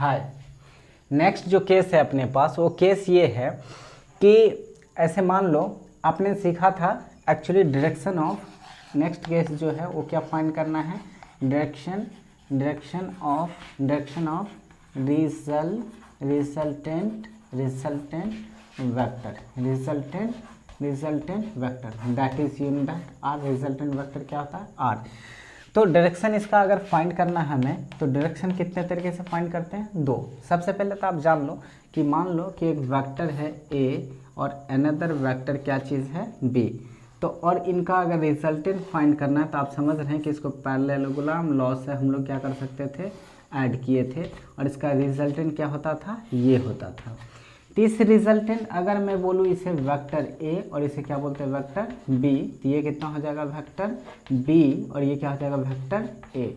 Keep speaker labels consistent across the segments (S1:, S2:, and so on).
S1: हाय। Next जो case है अपने पास वो केस ये है कि ऐसे मान लो आपने सीखा था actually direction of, next case जो है वो क्या फाइंड करना है, direction of resultant vector that is यून दैट आर। रिजल्टेंट वेक्टर क्या होता है, आर। तो डायरेक्शन इसका अगर फाइंड करना है हमें, तो डायरेक्शन कितने तरीके से फाइंड करते हैं, दो। सबसे पहले तो आप जान लो कि मान लो कि एक वेक्टर है ए और अनदर वेक्टर क्या चीज़ है, बी। तो और इनका अगर रिजल्टेंट फाइंड करना है तो आप समझ रहे हैं कि इसको पैरेललोग्राम लॉ से हम लोग क्या कर सकते थे, ऐड किए थे, और इसका रिजल्टेंट क्या होता था, ये होता था। तो इस रिजल्टेंट अगर मैं बोलूँ इसे वेक्टर ए और इसे क्या बोलते हैं, वेक्टर बी, तो ये कितना हो जाएगा, वेक्टर बी, और ये क्या हो जाएगा, वेक्टर ए।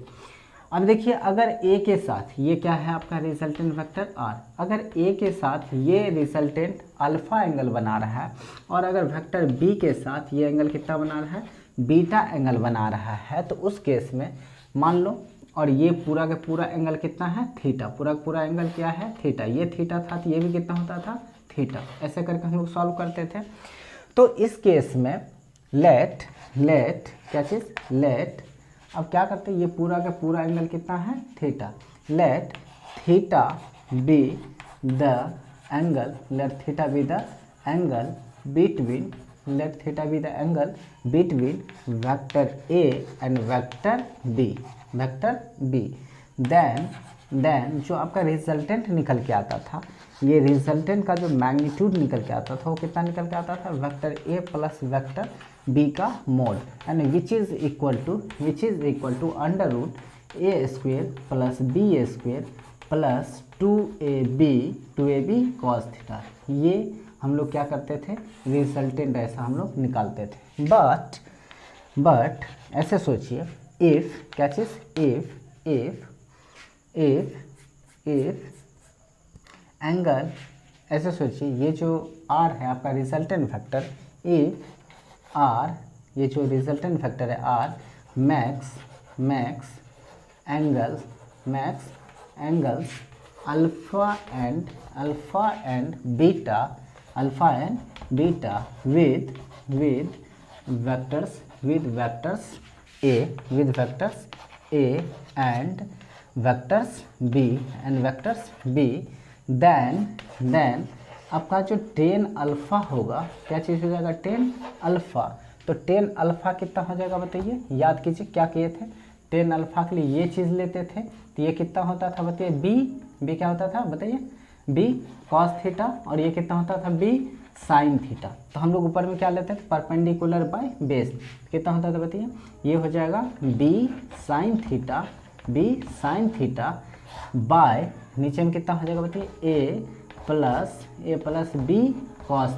S1: अब देखिए अगर ए के साथ ये क्या है आपका रिजल्टेंट वेक्टर आर, अगर ए के साथ ये रिजल्टेंट अल्फा एंगल बना रहा है और अगर वेक्टर बी के साथ ये एंगल कितना बना रहा है, बीटा एंगल बना रहा है, तो उस केस में मान लो, और ये पूरा का पूरा एंगल कितना है, थीटा, पूरा का पूरा एंगल क्या है, थीटा। ये थीटा था तो ये भी कितना होता था, थीटा। ऐसे करके हम लोग सॉल्व करते थे। तो इस केस में लेट क्या चीज़, लेट, अब क्या करते हैं, ये पूरा का पूरा एंगल कितना है, theta. Let theta be the angle, let theta be the angle between, let theta be the angle between vector A and vector B, vector B. Then जो आपका रिजल्टेंट निकल के आता था, ये रिजल्टेंट का जो मैग्नीट्यूड निकल के आता था वो कितना निकल के आता था, vector A plus vector B का mod, and which is equal to under root A square plus B square plus 2ab cos theta. ये हम लोग क्या करते थे, रिजल्टेंट ऐसा हम लोग निकालते थे। बट ऐसे सोचिए, इफ क्या चीज़, इफ एंगल, ऐसे सोचिए ये जो आर है आपका रिजल्टेंट फैक्टर, इफ आर, ये जो रिजल्टेंट फैक्टर है R, max angles alpha and beta with vectors A and vectors B, then आपका जो टेन अल्फ़ा होगा, क्या चीज़ हो जाएगा, टेन अल्फ़ा। तो टेन अल्फ़ा कितना हो जाएगा बताइए, याद कीजिए क्या किए थे, टेन अल्फ़ा के लिए ये चीज़ लेते थे, तो ये कितना होता था बताइए, बी क्या होता था बताइए, बी कॉस थीटा, और ये कितना होता था, बी साइन थीटा। तो हम लोग ऊपर में क्या लेते थे, परपेंडिकुलर बाय बेस, कितना होता था बताइए, ये हो जाएगा बी साइन थीटा बाय, नीचे में कितना हो जाएगा बताइए, A plus B cos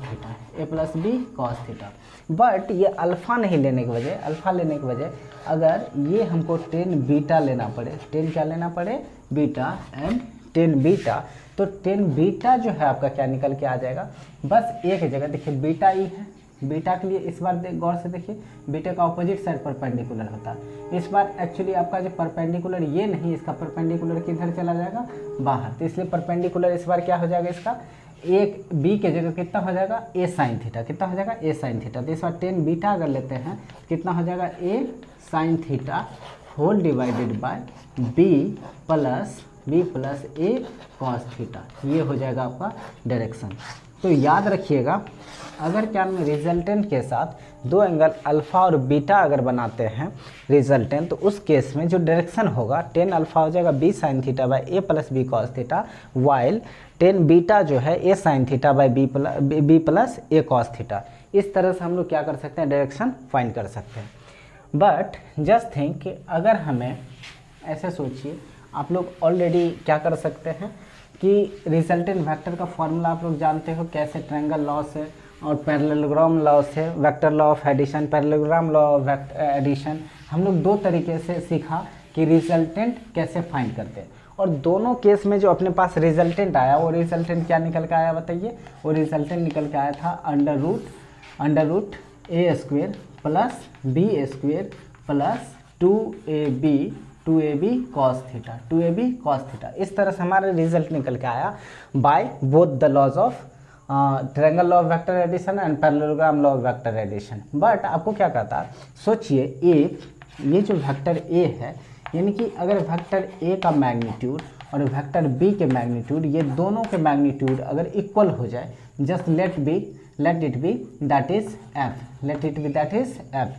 S1: theta. But ये अल्फ़ा नहीं लेने की वजह, अल्फ़ा लेने की वजह अगर ये हमको टेन बीटा लेना पड़े, टेन क्या लेना पड़े, बीटा, एंड टेन बीटा, तो टेन बीटा जो है आपका क्या निकल के आ जाएगा, बस एक जगह देखिए बीटा ई है, बीटा के लिए इस बार गौर से देखिए, बीटा का ऑपोजिट साइड परपेंडिकुलर होता है। इस बार एक्चुअली आपका जो परपेंडिकुलर ये नहीं, इसका परपेंडिकुलर किधर चला जाएगा, बाहर, तो इसलिए परपेंडिकुलर इस बार क्या हो जाएगा, इसका एक बी के जगह कितना हो जाएगा, ए साइन थीटा, कितना हो जाएगा, ए साइन थीटा। तो इस बार टेन बीटा अगर लेते हैं कितना हो जाएगा, A sine theta whole divided by B plus A cos theta, ये हो जाएगा आपका डायरेक्शन। तो याद रखिएगा, अगर क्या में रिजल्टेंट के साथ दो एंगल अल्फ़ा और बीटा अगर बनाते हैं रिजल्टेंट, तो उस केस में जो डायरेक्शन होगा, टेन अल्फ़ा हो जाएगा B sine theta by A plus B cos theta, while tan beta जो है A sine theta by B plus A cos theta. इस तरह से हम लोग क्या कर सकते हैं, डायरेक्शन फाइंड कर सकते हैं। बट जस्ट थिंक कि अगर हमें, ऐसे सोचिए, आप लोग ऑलरेडी क्या कर सकते हैं कि रिजल्टेंट वेक्टर का फॉर्मूला आप लोग जानते हो कैसे, ट्रायंगल लॉ से और पैरेललोग्राम लॉ से, vector law of addition, parallelogram law of addition, हम लोग दो तरीके से सीखा कि रिजल्टेंट कैसे फाइंड करते हैं। और दोनों केस में जो अपने पास रिजल्टेंट आया, वो रिजल्टेंट क्या निकल के आया बताइए, वो रिजल्टेंट निकल के आया था under root A square plus B square plus 2ab 2ab cos theta, 2ab cos theta. इस तरह से हमारा रिजल्ट निकल के आया by both the laws of triangle law of vector addition and parallelogram law of vector addition. But आपको क्या कहता है, सोचिए ये जो वेक्टर ए है, यानी कि अगर वेक्टर ए का मैग्नीट्यूड और वेक्टर बी के मैग्नीट्यूड, ये दोनों के मैग्नीट्यूड अगर इक्वल हो जाए, just let it be that is F, let it be that is F.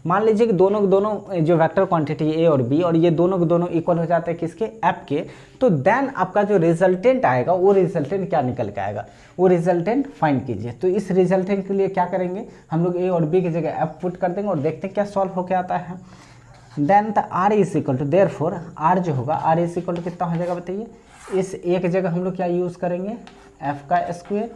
S1: मान लीजिए कि दोनों जो वेक्टर क्वांटिटी ए और बी, और ये दोनों इक्वल हो जाते हैं किसके, एफ के, तो देन आपका जो रिजल्टेंट आएगा वो रिजल्टेंट क्या निकल के आएगा, वो रिजल्टेंट फाइंड कीजिए। तो इस रिजल्टेंट के लिए क्या करेंगे हम लोग, ए और बी की जगह एफ पुट कर देंगे और देखते हैं क्या सॉल्व होके आता है। Then the R is equal to, therefore R जो होगा, आर इज इक्वल टू कितना हो जाएगा बताइए, इस ए की जगह हम लोग क्या यूज़ करेंगे, एफ का स्क्वायर,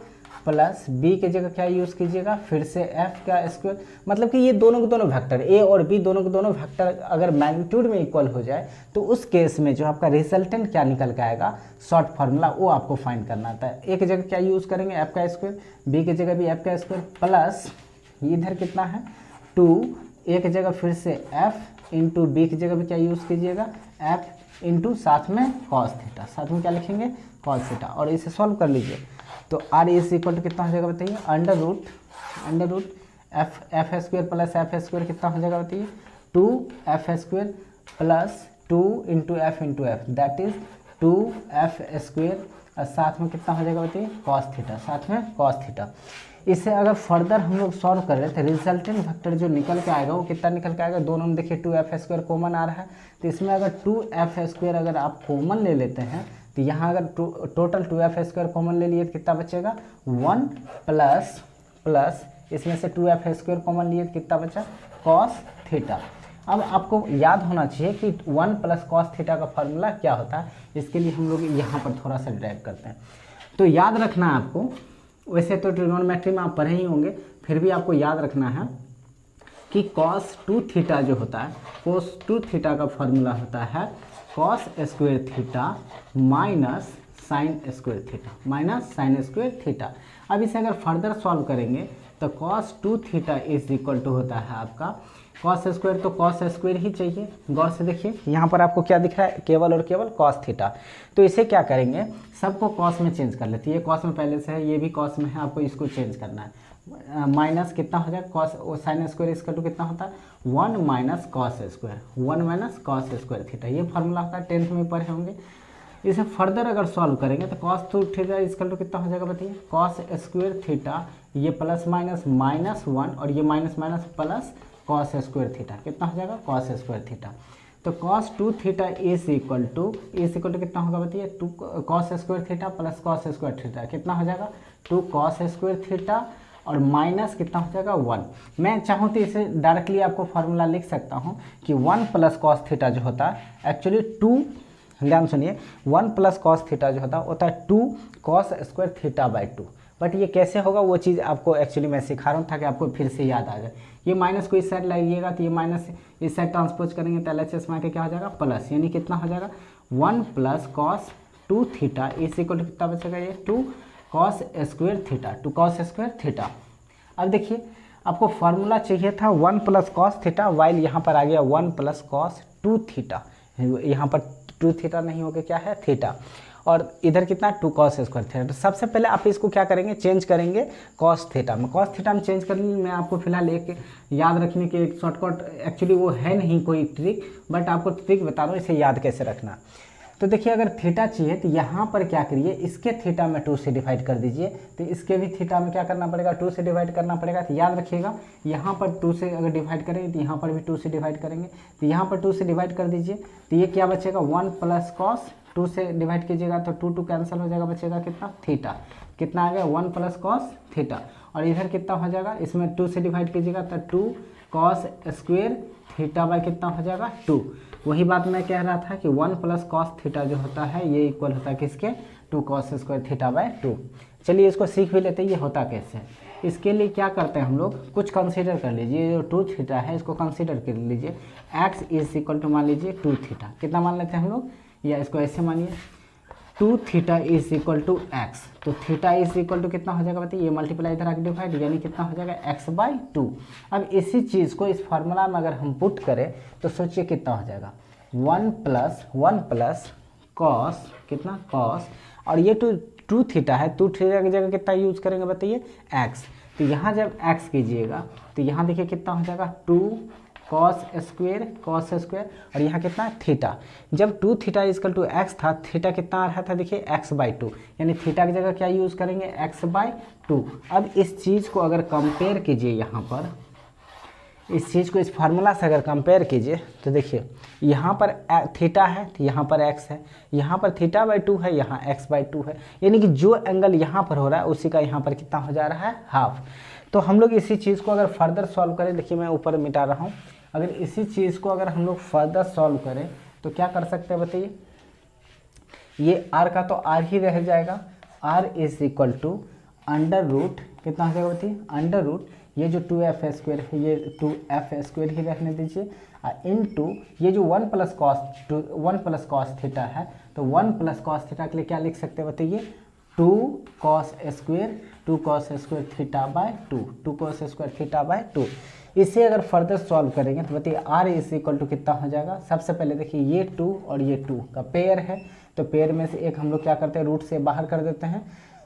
S1: प्लस बी की जगह क्या यूज़ कीजिएगा, फिर से एफ का स्क्वायर। मतलब कि ये दोनों के दोनों वेक्टर ए और बी, दोनों के दोनों वेक्टर अगर मैग्नीट्यूड में इक्वल हो जाए, तो उस केस में जो आपका रिजल्टेंट क्या निकल के आएगा, शॉर्ट फार्मूला, वो आपको फाइंड करना आता है। ए की जगह क्या यूज़ करेंगे, एफ का स्क्वायर, बी की जगह भी एफ का स्क्वायर, प्लस इधर कितना है 2, ए की जगह फिर से एफ इंटू बी की जगह भी क्या यूज़ कीजिएगा, एफ इंटू साथ में कॉस थीटा, साथ में क्या लिखेंगे, कॉस थीटा, और इसे सॉल्व कर लीजिए। तो आर इज इक्वल टू कितना हो जाएगा बताइए, under root F square plus F square कितना हो जाएगा बताइए, 2f square plus 2 into F that is 2f square, और साथ में कितना हो जाएगा बताइए, कॉस थीटा, साथ में कॉस थीटा। इसे अगर फर्दर हम लोग सॉल्व कर रहे थे, रिजल्टेंट वेक्टर जो निकल के आएगा वो कितना निकल के आएगा, दोनों में देखिए 2f स्क्वायर कॉमन आ रहा है, तो इसमें अगर 2f स्क्वायर अगर आप कॉमन ले लेते हैं, तो यहाँ अगर टोटल 2f स्क्वायर कॉमन ले लिए तो कितना बचेगा, 1 प्लस इसमें से 2f स्क्वायर कॉमन लिए तो कितना बचा, कॉस थीटा। अब आपको याद होना चाहिए कि 1 प्लस कॉस थीटा का फार्मूला क्या होता है, इसके लिए हम लोग यहाँ पर थोड़ा सा ड्राइव करते हैं। तो याद रखना है आपको, वैसे तो ट्रिग्नोमेट्री में आप पढ़े ही होंगे, फिर भी आपको याद रखना है कि cos 2 थीटा जो होता है, cos 2 थीटा का फार्मूला होता है cos square theta minus sine square theta, अब इसे अगर फर्दर सॉल्व करेंगे तो cos 2 theta is equal to होता है आपका cos स्क्वायर, तो cos स्क्वायर ही चाहिए। गौर से देखिए यहाँ पर आपको क्या दिख रहा है, केवल और केवल cos थीटा। तो इसे क्या करेंगे, सबको cos में चेंज कर लेते हैं, ये cos में पहले से है, ये भी cos में है, आपको इसको चेंज करना है। माइनस कितना हो जाए, cos साइन स्क्वायर इसका टू कितना होता है, 1 माइनस कॉस स्क्वायर थीटा, ये फार्मूला होता है, 10th में पढ़े होंगे। इसे फर्दर अगर सॉल्व करेंगे तो cos 2 थीटा इसका टू कितना हो जाएगा बताइए, cos स्क्वायर थीटा, ये प्लस माइनस -1 और ये minus plus cos square theta, कितना हो जाएगा, cos स्क्वायर थीटा। तो cos 2 theta is equal to कितना होगा बताइए, 2 cos square theta plus cos square theta, कितना हो जाएगा, 2 cos स्क्वायर थीटा, और माइनस कितना हो जाएगा 1। मैं चाहूँ तो इसे डायरेक्टली आपको फार्मूला लिख सकता हूँ कि 1 प्लस कॉस थीटा जो होता है एक्चुअली 2, ध्यान सुनिए, 1 प्लस कॉस थीटा जो होता है 2 cos square theta by 2। But ये कैसे होगा वो चीज़ आपको एक्चुअली मैं सिखा रहा हूँ ताकि आपको फिर से याद आ जाए। ये माइनस को इस साइड लाइएगा तो ये माइनस इस साइड ट्रांसपोज करेंगे तो LHS में आके क्या हो जाएगा, प्लस, यानी कितना हो जाएगा 1 plus cos 2 theta is equal to कितना बचेगा, ये 2 cos स्क्वायर थीटा। अब देखिए आपको फार्मूला चाहिए था 1 प्लस कॉस थीटा, वाइल यहाँ पर आ गया 1 प्लस कॉस 2 थीटा, यहाँ पर 2 थीटा नहीं हो गया, क्या है थीटा, और इधर कितना 2 cos स्क्वायर थीटा। तो सबसे पहले आप इसको क्या करेंगे, चेंज करेंगे cos थीटा में, चेंज करने मैं आपको फिलहाल एक याद रखने के एक शॉर्टकट, एक्चुअली वो है नहीं कोई ट्रिक, बट आपको ट्रिक बता रहा हूँ इसे याद कैसे रखना। तो देखिए अगर थीटा चाहिए तो यहाँ पर क्या करिए, इसके थीटा में 2 से डिवाइड कर दीजिए, तो इसके भी थीटा में क्या करना पड़ेगा, 2 से डिवाइड करना पड़ेगा। तो याद रखिएगा यहाँ पर 2 से अगर डिवाइड करेंगे तो यहाँ पर भी 2 से डिवाइड करेंगे, तो यहाँ पर 2 से डिवाइड कर दीजिए, तो ये क्या बचेगा 1 प्लस कॉस, 2 से डिवाइड कीजिएगा तो 2 कैंसिल हो जाएगा, बचेगा कितना थीटा, कितना आ गया 1 प्लस कॉस थीटा, और इधर कितना हो जाएगा, इसमें 2 से डिवाइड कीजिएगा तो 2 cos स्क्वायर थीटा बाई कितना हो जाएगा 2। वही बात मैं कह रहा था कि 1 प्लस कॉस थीटा जो होता है ये इक्वल होता है किसके, 2 cos स्क्वायर थीटा बाई 2। चलिए इसको सीख भी लेते हैं ये होता कैसे। इसके लिए क्या करते हैं हम लोग, कुछ कंसीडर कर लीजिए, जो 2 थीटा है इसको कंसीडर कर लीजिए, x इज इक्वल टू मान लीजिए 2 थीटा, कितना मान लेते हैं हम लोग, या इसको ऐसे मानिए 2 theta is equal to X, तो थीटा इज इक्वल टू कितना हो जाएगा बताइए, ये मल्टीप्लाई इधर आके डिवाइड, यानी कितना हो जाएगा x बाई 2। अब इसी चीज़ को इस फार्मूला में अगर हम पुट करें तो सोचिए कितना हो जाएगा, वन प्लस कॉस कितना कॉस, और ये टू थीटा है, टू थीटा की जगह कितना यूज करेंगे बताइए एक्स। तो यहाँ जब एक्स कीजिएगा तो यहाँ देखिए कितना हो जाएगा 2 कॉस स्क्वेयर, और यहाँ कितना थीटा। जब 2 थीटा इजकल टू एक्स था, थीटा कितना आ रहा था देखिए x/2, यानी थीटा की जगह क्या यूज़ करेंगे x/2। अब इस चीज़ को अगर कंपेयर कीजिए, यहाँ पर इस चीज़ को इस फार्मूला से अगर कंपेयर कीजिए तो देखिए यहाँ पर थीटा है तो यहाँ पर x है, यहाँ पर θ/2 है, यहाँ x/2 है, यानी कि जो एंगल यहाँ पर हो रहा है उसी का यहाँ पर कितना हो जा रहा है हाफ। तो हम लोग इसी चीज़ को अगर फर्दर सॉल्व करें, देखिए मैं ऊपर मिटा रहा हूँ, अगर इसी चीज़ को अगर हम लोग फर्दर सॉल्व करें तो क्या कर सकते हैं बताइए, ये r का तो r ही रह जाएगा, r = अंडर रूट कितना हो जाएगा बताइए अंडर रूट, ये जो 2f² है ये 2f² ही रहने दीजिए, इनटू ये जो 1 प्लस कॉस थीटा है, तो 1 प्लस कॉस थीटा के लिए क्या लिख सकते हैं बताइए 2 cos स्क्वेयर θ/2। इसे अगर फर्दर सॉल्व करेंगे तो बताइए r = कितना हो जाएगा। सबसे पहले देखिए ये 2 और ये 2 का पेयर है, तो पेयर में से एक हम लोग क्या करते हैं रूट से बाहर कर देते हैं,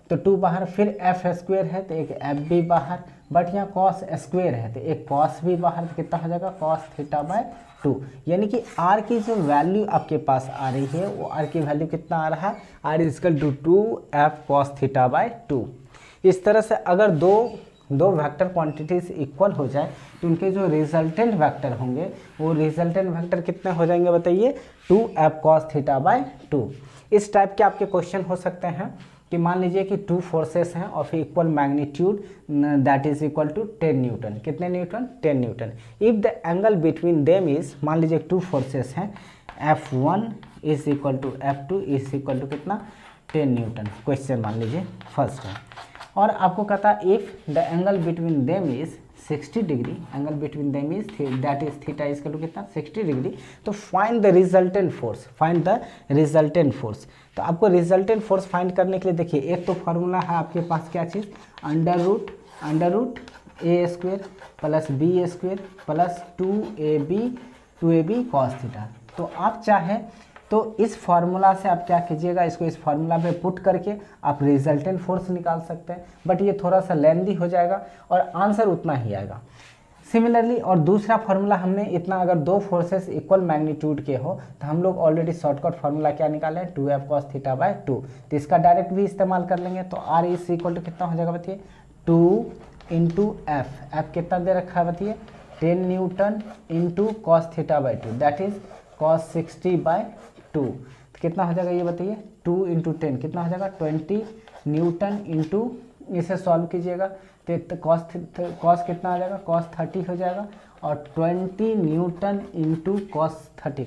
S1: तो 2 बाहर, फिर f² है तो एक f भी बाहर, बट यहाँ cos स्क्वेयर है तो एक cos भी बाहर, तो कितना हो जाएगा cos θ/2। यानी कि r की जो वैल्यू आपके पास आ रही है वो r की वैल्यू कितना आ रहा है r = 2f cos θ/2। इस तरह से अगर दो वेक्टर क्वांटिटीज इक्वल हो जाए तो उनके जो रिजल्टेंट वेक्टर होंगे वो रिजल्टेंट वेक्टर कितने हो जाएंगे बताइए 2f cos θ/2। इस टाइप के आपके क्वेश्चन हो सकते हैं कि मान लीजिए कि 2 फोर्सेस हैं of equal magnitude that is equal to 10 newton. कितने newton 10 newton. If the angle between them is, मान लीजिए 2 फोर्सेस हैं, F1 = F2 = कितना 10 न्यूटन। क्वेश्चन मान लीजिए फर्स्ट है, और आपको कहता है if the angle between them is 60 degree, angle between them is that is theta equal to कितना 60 डिग्री, तो फाइंड द रिजल्टेंट फोर्स। तो आपको रिजल्टेंट फोर्स फाइंड करने के लिए देखिए एक तो फार्मूला है आपके पास क्या चीज़ under root a² plus b² plus 2ab cos theta. तो आप चाहें तो इस फार्मूला से आप क्या कीजिएगा, इसको इस फार्मूला पे पुट करके आप रिजल्टेंट फोर्स निकाल सकते हैं, बट ये थोड़ा सा लेंदी हो जाएगा और आंसर उतना ही आएगा। सिमिलरली और दूसरा फार्मूला हमने इतना, अगर 2 फोर्सेस इक्वल मैग्नीट्यूड के हो तो हम लोग ऑलरेडी शॉर्टकट फार्मूला क्या निकाले 2f cos θ/2, तो इसका डायरेक्ट भी इस्तेमाल कर लेंगे। तो r = कितना हो जाएगा बताइए 2 × f कितना दे रखा है बताइए 10 newton × cos θ/2 that is cos 60/2। तो कितना हो जाएगा ये बताइए 2 × 10 कितना हो जाएगा 20 न्यूटन इंटू, इसे सॉल्व कीजिएगा तो कॉस कितना आ जाएगा cos 30 हो जाएगा, और 20 न्यूटन इंटू cos 30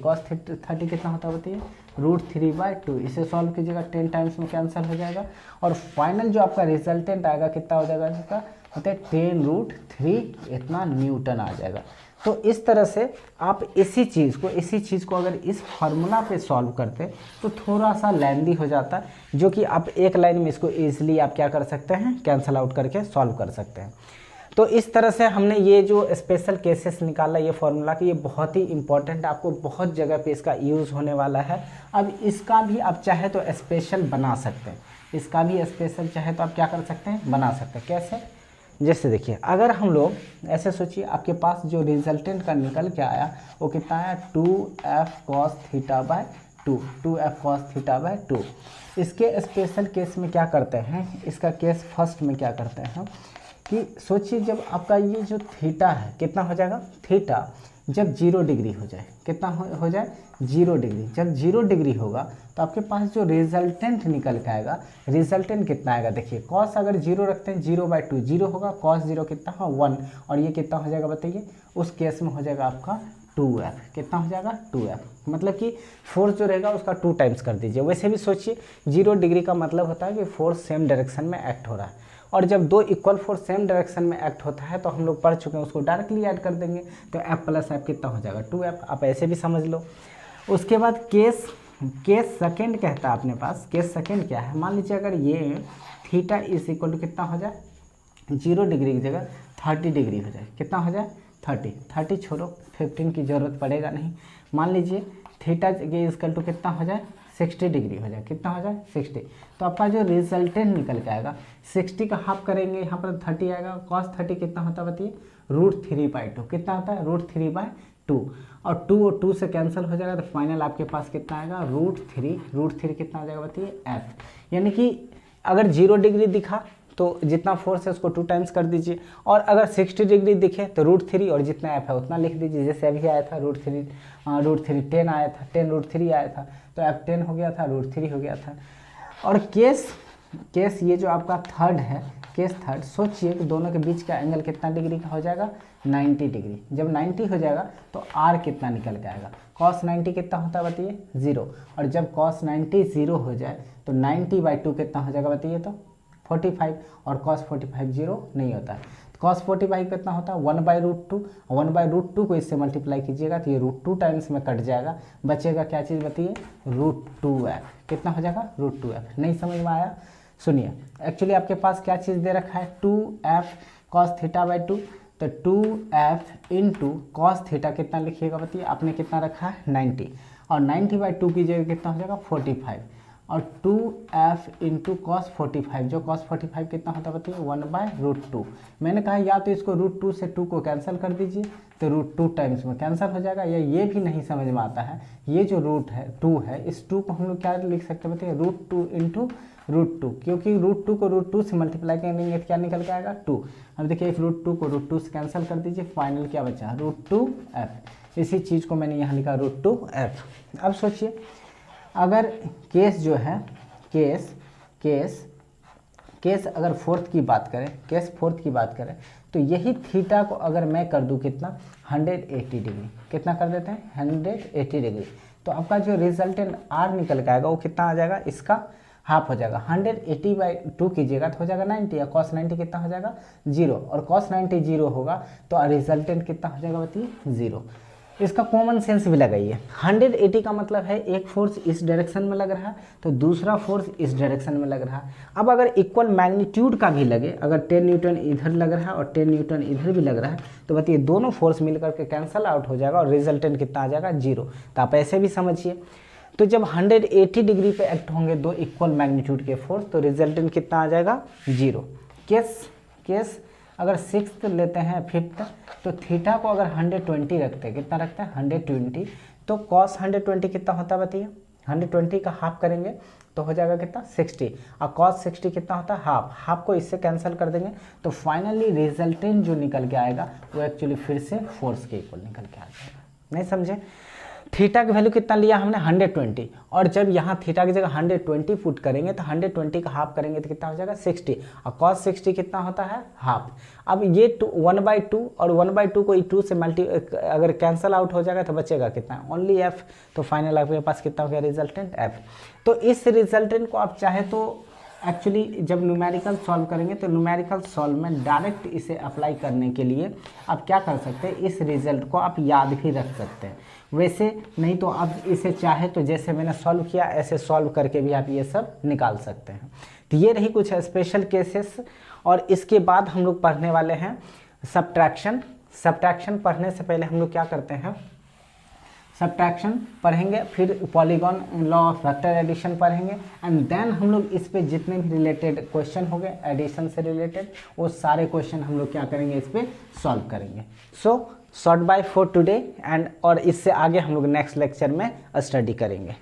S1: कितना होता है बताइए √3/2। इसे सॉल्व कीजिएगा 10 टाइम्स में कैंसिल हो जाएगा, और फाइनल जो आपका रिजल्टेंट आएगा कितना हो जाएगा इसका होता है 10√3 इतना न्यूटन आ जाएगा। तो इस तरह से आप इसी चीज़ को अगर इस फार्मूला पे सॉल्व करते तो थोड़ा सा लेंदी हो जाता है, जो कि आप एक लाइन में इसको ईजिली आप क्या कर सकते हैं कैंसल आउट करके सॉल्व कर सकते हैं। तो इस तरह से हमने ये जो स्पेशल केसेस निकाला ये फार्मूला की, ये बहुत ही इंपॉर्टेंट, आपको बहुत जगह पे इसका यूज़ होने वाला है। अब इसका भी आप चाहे तो स्पेशल बना सकते हैं, इसका भी स्पेशल चाहे तो आप क्या कर सकते हैं बना सकते हैं। कैसे, जैसे देखिए अगर हम लोग ऐसे सोचिए आपके पास जो रिजल्टेंट का निकल के आया वो कितना आया 2f cos θ/2। इसके स्पेशल केस में क्या करते हैं, इसका केस फर्स्ट में क्या करते हैं कि सोचिए जब आपका ये जो थीटा है कितना हो जाएगा, थीटा जब 0 डिग्री हो जाए, कितना हो जाए 0 डिग्री, जब 0 डिग्री होगा तो आपके पास जो रिजल्टेंट निकल के आएगा, रिजल्टेंट कितना आएगा देखिए cos अगर 0 रखते हैं 0/2 0 होगा, cos 0 कितना है 1, और ये कितना हो जाएगा बताइए, उस केस में हो जाएगा आपका 2f, कितना हो जाएगा 2f, मतलब कि फोर्स जो रहेगा उसका 2 टाइम्स कर दीजिए। वैसे भी सोचिए 0 डिग्री का मतलब होता है कि फोर्स सेम डायरेक्शन में एक्ट हो रहा है, और जब 2 इक्वल फोर्स सेम डायरेक्शन में एक्ट होता है तो हम लोग पढ़ चुके हैं उसको डायरेक्टली ऐड कर देंगे, तो f + f कितना हो जाएगा 2f, आप ऐसे भी समझ लो। उसके बाद केस सेकंड कहता है अपने पास, केस सेकंड क्या है, मान लीजिए अगर ये थीटा = कितना हो जाए 0 डिग्री की जगह 30 डिग्री हो जाए, कितना हो जाए 30 छोड़ो 15 की ज़रूरत पड़ेगा नहीं, मान लीजिए थीटा के इक्वल टू कितना हो जाए 60 डिग्री हो जाए, कितना हो जाए 60। तो आपका जो रिजल्टेंट निकल के आएगा 60 का हाफ करेंगे यहाँ पर 30 आएगा, कॉस 30 कितना होता है बताइए √3/2, कितना होता है √3/2, और 2 और 2 से कैंसिल हो जाएगा तो फाइनल आपके पास कितना आएगा √3 कितना आ जाएगा बताइए f। यानी कि अगर 0 डिग्री दिखा तो जितना फोर्स है उसको 2 टाइम्स कर दीजिए, और अगर 60 डिग्री दिखे तो √3 और जितना f है उतना लिख दीजिए। जैसे अभी आया था √3 10 आया था, 10 √3 आया था तो f 10 हो गया था, √3 हो गया था। और केस ये जो आपका थर्ड है, केस थर्ड, सोचिए कि दोनों के बीच का एंगल कितना डिग्री का हो जाएगा 90 डिग्री। जब 90 हो जाएगा तो r कितना निकल के आएगा, cos 90 कितना होता है बताइए 0, और जब cos 90 0 हो जाए तो 90/2 कितना हो जाएगा बताइए तो 45, और cos 45 0 नहीं होता है। तो cos 45 कितना होता है 1/√2, 1/√2 को इससे मल्टीप्लाई कीजिएगा तो ये √2 टाइम्स में कट जाएगा, बचेगा क्या चीज़ बताइए √2f, कितना हो जाएगा √2f। नहीं समझ में आया, सुनिए एक्चुअली आपके पास क्या चीज़ दे रखा है 2f cos θ/2, तो 2f इंटू cos θ कितना लिखिएगा बताइए, आपने कितना रखा है 90, और 90/2 की जगह कितना हो जाएगा 45, और 2f इंटू cos 45, जो cos 45 कितना होता है बताइए 1/√2। मैंने कहा या तो इसको √2 से 2 को कैंसिल कर दीजिए तो √2 टाइम्स में कैंसिल हो जाएगा, या ये भी नहीं समझ में आता है, ये जो √2 है इस 2 को हम लोग क्या लिख सकते हैं बताइए √2 इंटू √2, क्योंकि √2 को √2 से मल्टीप्लाई करेंगे तो क्या निकल के आएगा 2। अब देखिए इस √2 को √2 से कैंसिल कर दीजिए, फाइनल क्या बचा √2f। इसी चीज़ को मैंने यहाँ लिखा √2f। अब सोचिए अगर केस जो है केस अगर फोर्थ की बात करें तो यही थीटा को अगर मैं कर दूं कितना 180 डिग्री, कितना कर देते हैं 180 डिग्री, तो आपका जो रिजल्टेंट r निकल के आएगा वो कितना आ जाएगा, इसका हाफ हो जाएगा। 180/2 कीजिएगा तो हो जाएगा 90, या cos 90 कितना हो जाएगा 0, और cos 90 0 होगा तो रिजल्टेंट कितना हो जाएगा बताइए 0। इसका कॉमन सेंस भी लगाइए, 180 का मतलब है एक फोर्स इस डायरेक्शन में लग रहा है तो दूसरा फोर्स इस डायरेक्शन में लग रहा है। अब अगर इक्वल मैग्नीट्यूड का भी लगे, अगर 10 न्यूटन इधर लग रहा है और 10 न्यूटन इधर भी लग रहा है तो बताइए दोनों फोर्स मिलकर के कैंसल आउट हो जाएगा और रिजल्टेंट कितना आ जाएगा 0। तो आप ऐसे भी समझिए, तो जब 180 डिग्री पे एक्ट होंगे दो इक्वल मैग्नीट्यूड के फोर्स तो रिजल्टेंट कितना आ जाएगा 0। केस अगर 6th लेते हैं 5th, तो थीटा को अगर 120 रखते हैं, कितना रखते हैं 120, तो cos 120 कितना होता है बताइए 120 का हाफ करेंगे तो हो जाएगा कितना 60, और cos 60 कितना होता है हाफ को इससे कैंसिल कर देंगे तो फाइनली रिजल्टेंट जो निकल के आएगा वो एक्चुअली फिर से फोर्स के इक्वल निकल के आ जाएगा। नहीं समझे, थीटा की वैल्यू कितना लिया हमने 120, और जब यहाँ थीटा की जगह 120 पुट करेंगे तो 120 का हाफ करेंगे तो कितना हो जाएगा 60, और cos 60 कितना होता है हाफ। अब ये 1/2 और 1/2 को 2 से अगर कैंसिल आउट हो जाएगा तो बचेगा कितना ओनली f, तो फाइनल आपके पास कितना हो गया रिजल्टेंट f। तो इस रिजल्टेंट को आप चाहे तो एक्चुअली जब न्यूमेरिकल सॉल्व करेंगे तो न्यूमेरिकल सॉल्व में डायरेक्ट इसे अप्लाई करने के लिए आप क्या कर सकते हैं, इस रिजल्ट को आप याद भी रख सकते हैं। वैसे नहीं तो आप इसे चाहे तो जैसे मैंने सॉल्व किया ऐसे सॉल्व करके भी आप ये सब निकाल सकते हैं। तो ये रही कुछ स्पेशल केसेस, और इसके बाद हम लोग पढ़ने वाले हैं सब्ट्रैक्शन पढ़ने से पहले हम लोग क्या करते हैं, सब्ट्रैक्शन पढ़ेंगे, फिर polygon law of vector addition पढ़ेंगे, एंड देन हम लोग इस पे जितने भी रिलेटेड क्वेश्चन हो गए एडिशन से रिलेटेड वो सारे क्वेश्चन हम लोग क्या करेंगे इस पे सॉल्व करेंगे। So short bye for today, and और इससे आगे हम लोग नेक्स्ट लेक्चर में स्टडी करेंगे।